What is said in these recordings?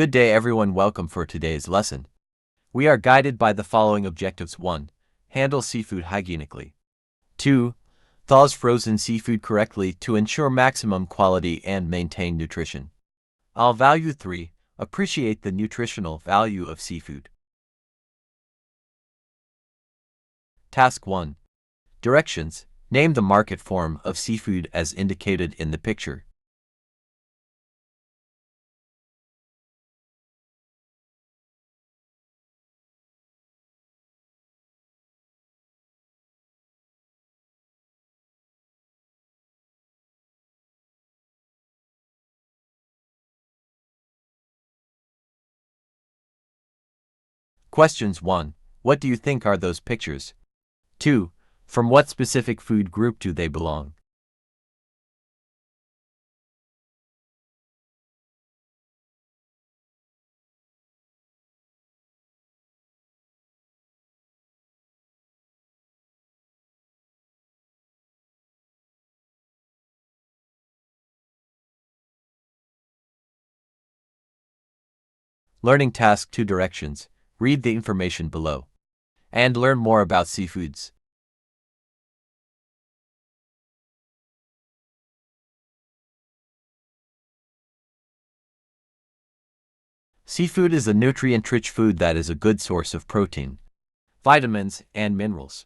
Good day everyone, welcome for today's lesson. We are guided by the following objectives. 1. Handle seafood hygienically. 2. Thaws frozen seafood correctly to ensure maximum quality and maintain nutrition. I'll value 3. Appreciate the nutritional value of seafood. Task 1. Directions. Name the market form of seafood as indicated in the picture. Questions 1. What do you think are those pictures? 2. From what specific food group do they belong? Learning Task 2 Directions. Read the information below and learn more about seafoods. Seafood is a nutrient-rich food that is a good source of protein, vitamins, and minerals.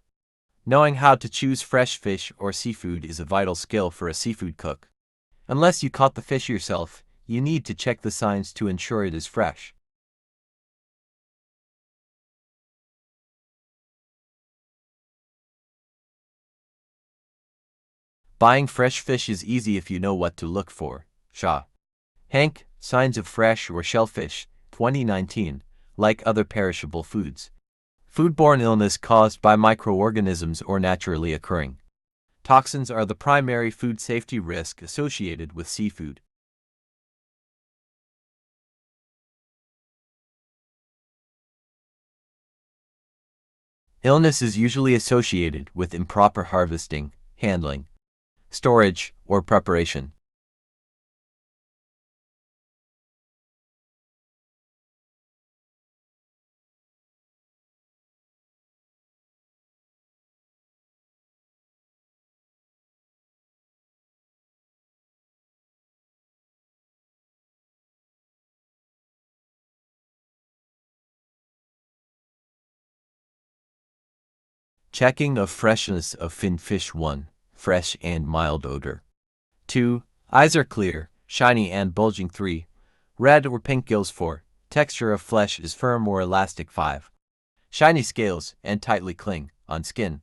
Knowing how to choose fresh fish or seafood is a vital skill for a seafood cook. Unless you caught the fish yourself, you need to check the signs to ensure it is fresh. Buying fresh fish is easy if you know what to look for. Shaw. Hank, Signs of Fresh or Shellfish, 2019, like other perishable foods. Foodborne illness caused by microorganisms or naturally occurring. Toxins are the primary food safety risk associated with seafood. Illness is usually associated with improper harvesting, handling, storage, or preparation. Checking of freshness of finned fish. 1. Fresh and mild odor. 2. Eyes are clear, shiny and bulging. 3. Red or pink gills. 4. Texture of flesh is firm or elastic. 5. Shiny scales and tightly cling on skin.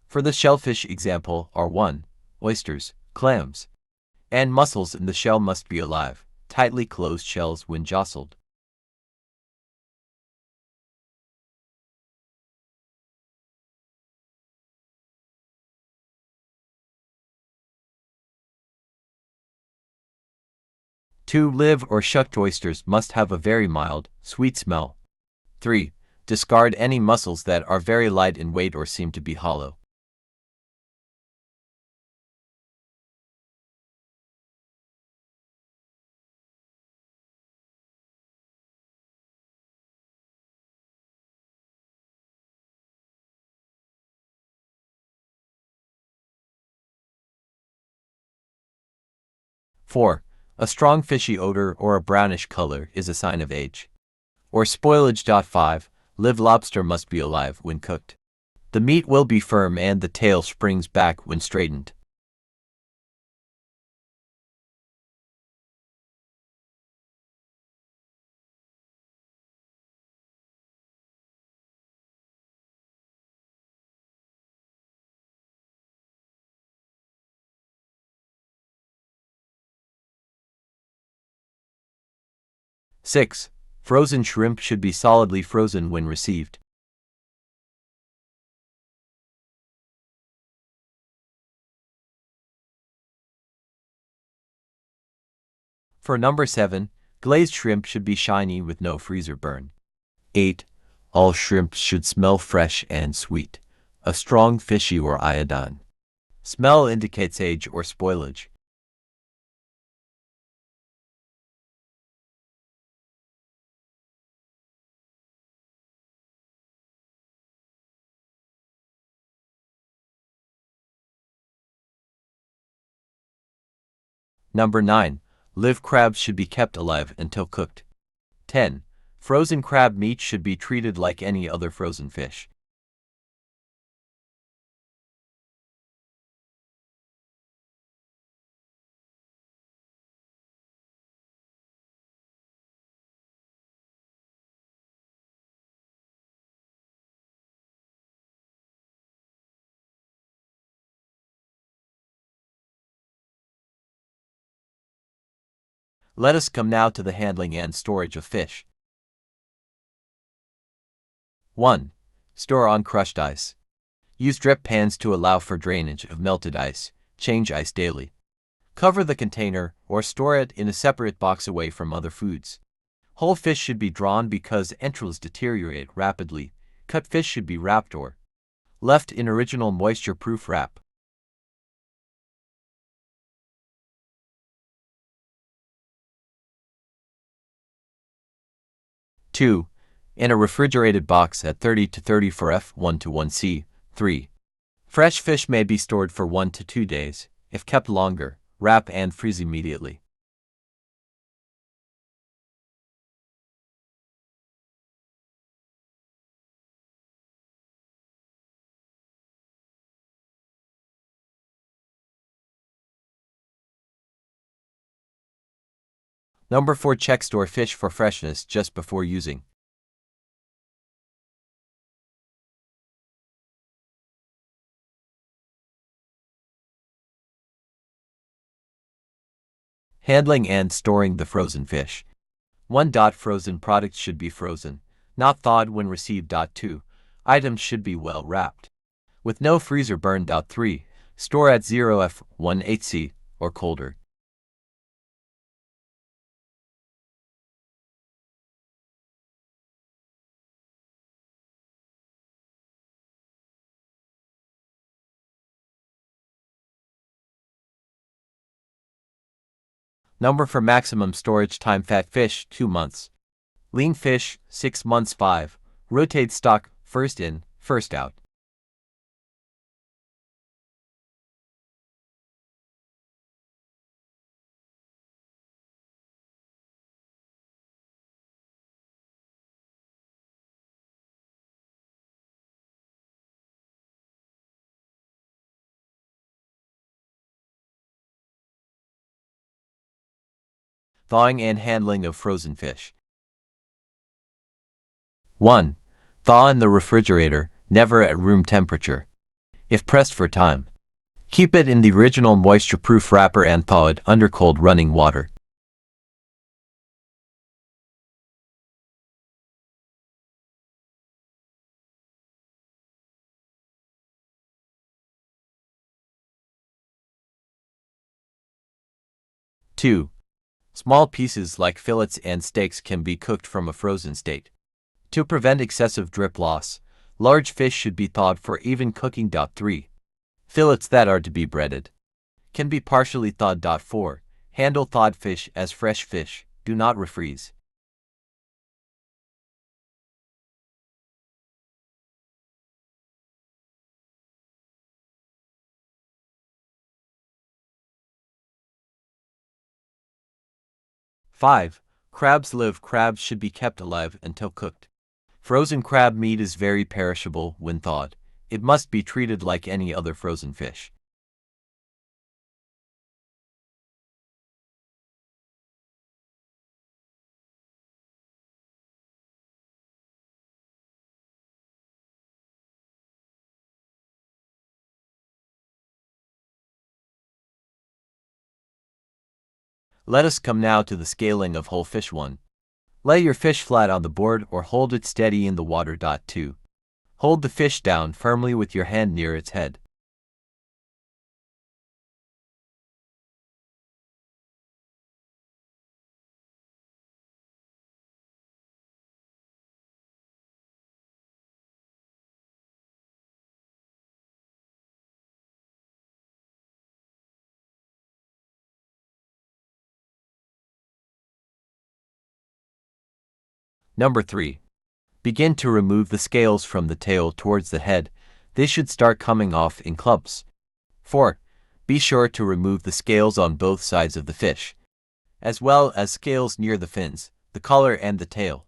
For the shellfish example are 1. Oysters, clams, and mussels in the shell must be alive, tightly closed shells when jostled. Two, live or shucked oysters must have a very mild, sweet smell. 3. Discard any mussels that are very light in weight or seem to be hollow. Four, a strong fishy odor or a brownish color is a sign of age or spoilage. 5. Live lobster must be alive when cooked. The meat will be firm and the tail springs back when straightened. Six, frozen shrimp should be solidly frozen when received. For number 7, Glazed shrimp should be shiny with no freezer burn. 8. All shrimp should smell fresh and sweet. A strong fishy or iodine smell indicates age or spoilage. Number 9. Live crabs should be kept alive until cooked. 10. Frozen crab meat should be treated like any other frozen fish. Let us come now to the handling and storage of fish. 1. Store on crushed ice. Use drip pans to allow for drainage of melted ice. Change ice daily. Cover the container or store it in a separate box away from other foods. Whole fish should be drawn because entrails deteriorate rapidly. Cut fish should be wrapped or left in original moisture-proof wrap. 2. In a refrigerated box at 30 to 34 F 1 to 1C. 3. Fresh fish may be stored for 1 to 2 days. If kept longer, wrap and freeze immediately. Number 4. Check store fish for freshness just before using. Handling and storing the frozen fish. 1. Frozen products should be frozen, not thawed when received. 2. Items should be well wrapped, with no freezer burn. 3. Store at 0 F 18C or colder. Number for maximum storage time. Fat fish 2 months. Lean fish 6 months. 5. Rotate stock, first in, first out. Thawing and handling of frozen fish. 1. Thaw in the refrigerator, never at room temperature. If pressed for time, keep it in the original moisture-proof wrapper and thaw it under cold running water. 2. Small pieces like fillets and steaks can be cooked from a frozen state. To prevent excessive drip loss, large fish should be thawed for even cooking. 3. Fillets that are to be breaded can be partially thawed. 4. Handle thawed fish as fresh fish, do not refreeze. Five. Crabs live. Crabs should be kept alive until cooked. Frozen crab meat is very perishable when thawed. It must be treated like any other frozen fish. Let us come now to the scaling of whole fish. 1. Lay your fish flat on the board or hold it steady in the water. 2. Hold the fish down firmly with your hand near its head. Number 3. Begin to remove the scales from the tail towards the head. They should start coming off in clumps. 4. Be sure to remove the scales on both sides of the fish, as well as scales near the fins, the collar and the tail.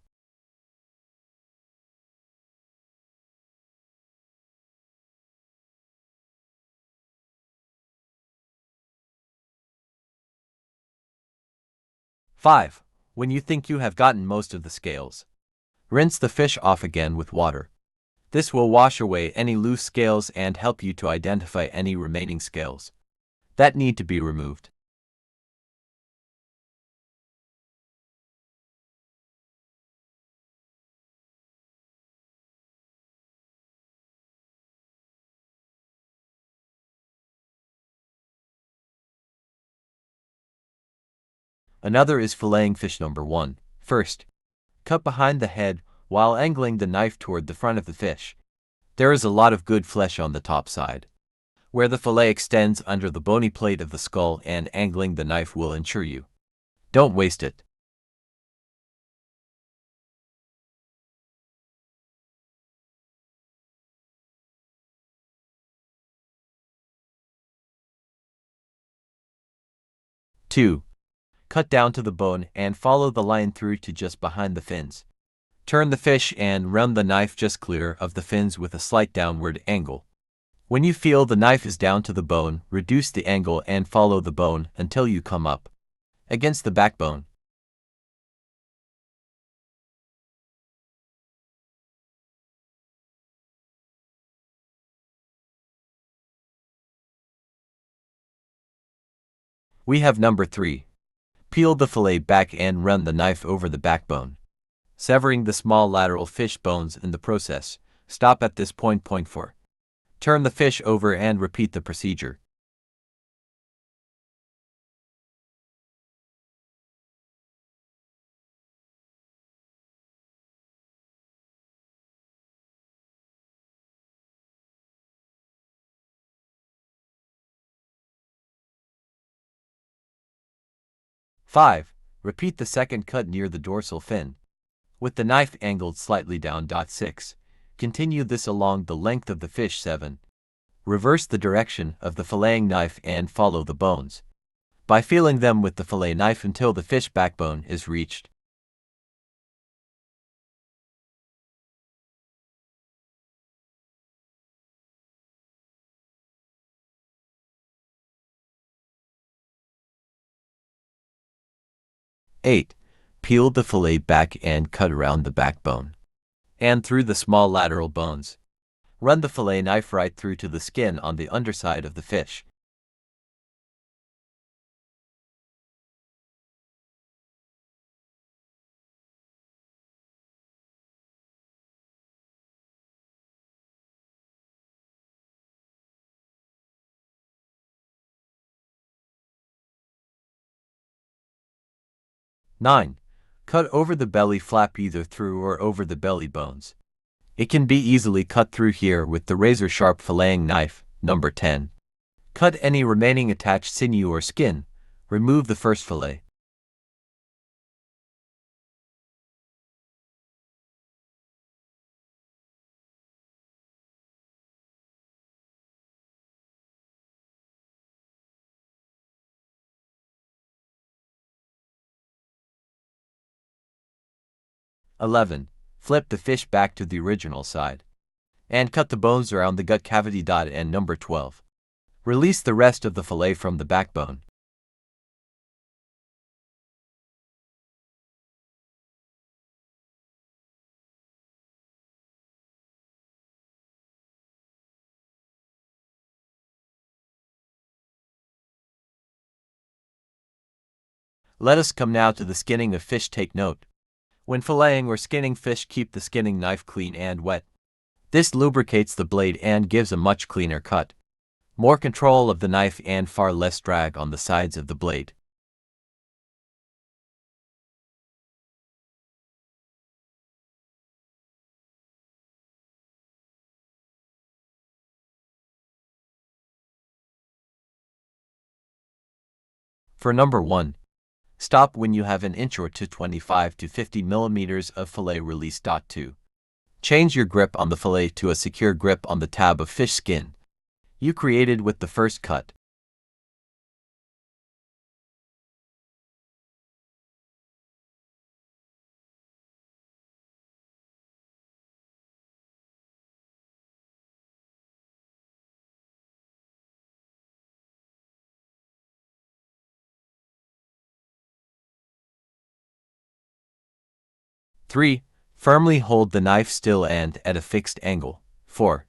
Five. When you think you have gotten most of the scales, rinse the fish off again with water. This will wash away any loose scales and help you to identify any remaining scales that need to be removed. Another is filleting fish. Number 1. First, cut behind the head while angling the knife toward the front of the fish. There is a lot of good flesh on the top side, where the fillet extends under the bony plate of the skull, and angling the knife will ensure you don't waste it. Two. Cut down to the bone and follow the line through to just behind the fins. Turn the fish and run the knife just clear of the fins with a slight downward angle. When you feel the knife is down to the bone, reduce the angle and follow the bone until you come up against the backbone. We have number 3. Peel the fillet back and run the knife over the backbone, severing the small lateral fish bones in the process. Stop at this point. Point 4. Turn the fish over and repeat the procedure. Five. Repeat the second cut near the dorsal fin, with the knife angled slightly down. 6. Continue this along the length of the fish. 7. Reverse the direction of the filleting knife and follow the bones by feeling them with the fillet knife until the fish backbone is reached. Eight. Peel the fillet back and cut around the backbone and through the small lateral bones. Run the fillet knife right through to the skin on the underside of the fish. Nine. Cut over the belly flap, either through or over the belly bones. It can be easily cut through here with the razor-sharp filleting knife. Number 10. Cut any remaining attached sinew or skin. Remove the first fillet. (11) Flip the fish back to the original side and cut the bones around the gut cavity. And number 12. Release the rest of the fillet from the backbone. Let us come now to the skinning of fish. Take note: when filleting or skinning fish, keep the skinning knife clean and wet. This lubricates the blade and gives a much cleaner cut, more control of the knife, and far less drag on the sides of the blade. For number 1, Stop when you have an inch or two 25 to 50 millimeters of fillet release. 2. Change your grip on the fillet to a secure grip on the tab of fish skin you created with the first cut. 3. Firmly hold the knife still and at a fixed angle. 4.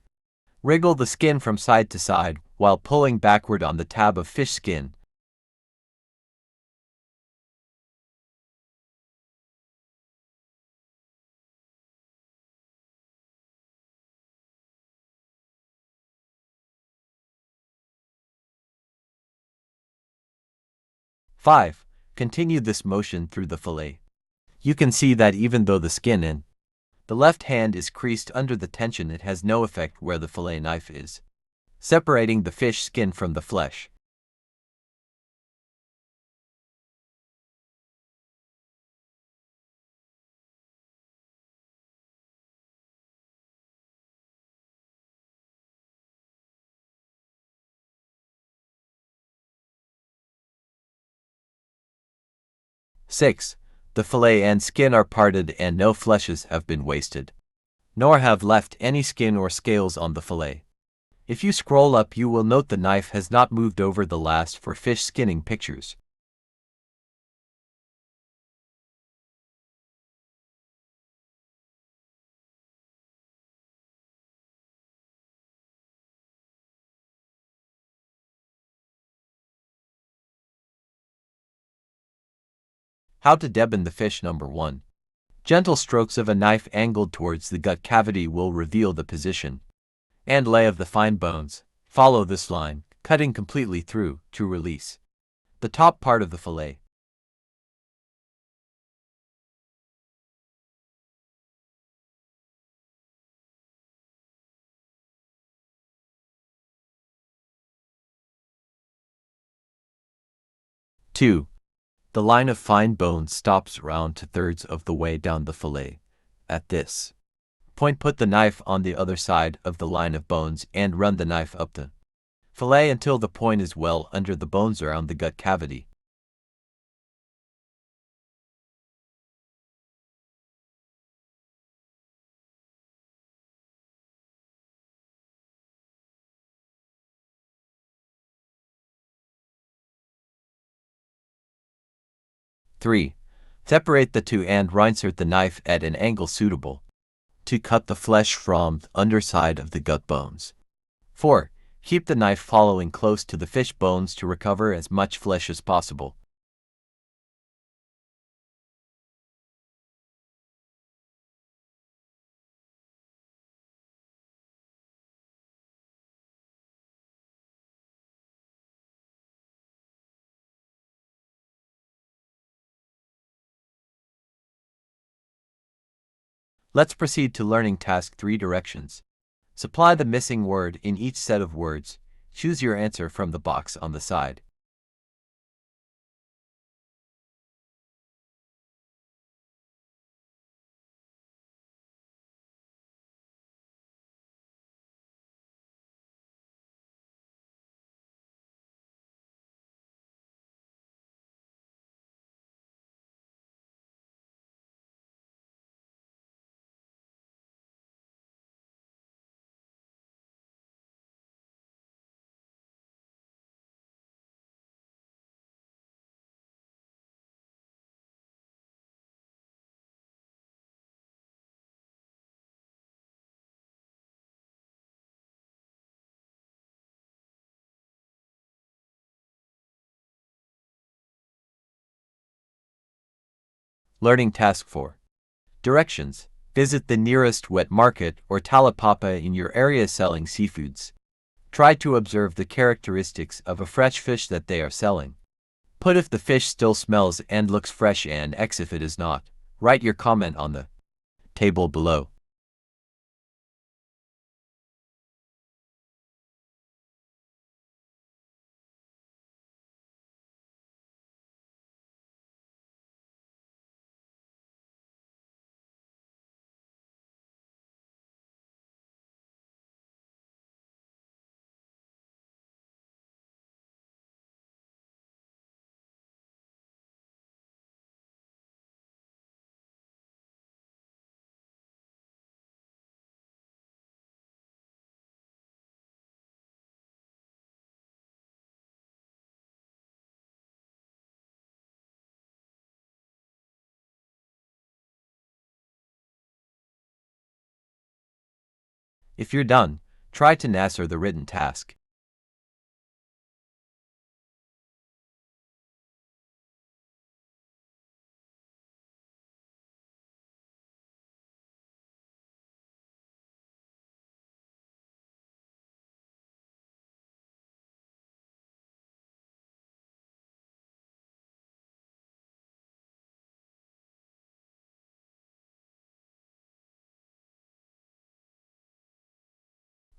Wriggle the skin from side to side while pulling backward on the tab of fish skin. 5. Continue this motion through the fillet. You can see that even though the skin in the left hand is creased under the tension, it has no effect where the fillet knife is separating the fish skin from the flesh. Six. The fillet and skin are parted and no fleshes have been wasted, nor have left any skin or scales on the fillet. If you scroll up, you will note the knife has not moved over the last for fish skinning pictures. How to debone the fish. Number 1. Gentle strokes of a knife angled towards the gut cavity will reveal the position and lay of the fine bones. Follow this line, cutting completely through to release the top part of the fillet. 2. The line of fine bone stops around 2/3 of the way down the fillet. At this point, put the knife on the other side of the line of bones and run the knife up the fillet until the point is well under the bones around the gut cavity. 3. Separate the two and reinsert the knife at an angle suitable to cut the flesh from the underside of the gut bones. 4. Keep the knife following close to the fish bones to recover as much flesh as possible. Let's proceed to learning task 3 directions. Supply the missing word in each set of words. Choose your answer from the box on the side. Learning task 4. Directions. Visit the nearest wet market or talapapa in your area selling seafoods. Try to observe the characteristics of a fresh fish that they are selling. Put if the fish still smells and looks fresh and X if it is not. Write your comment on the table below. If you're done, try to answer the written task.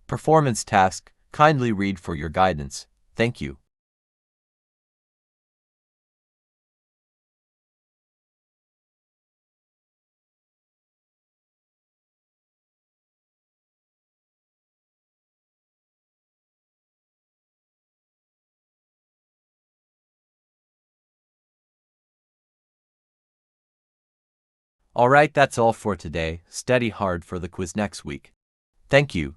Performance task, kindly read for your guidance. Thank you. Alright, that's all for today. Study hard for the quiz next week. Thank you.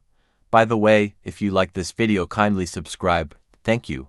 By the way, if you like this video, kindly subscribe. Thank you.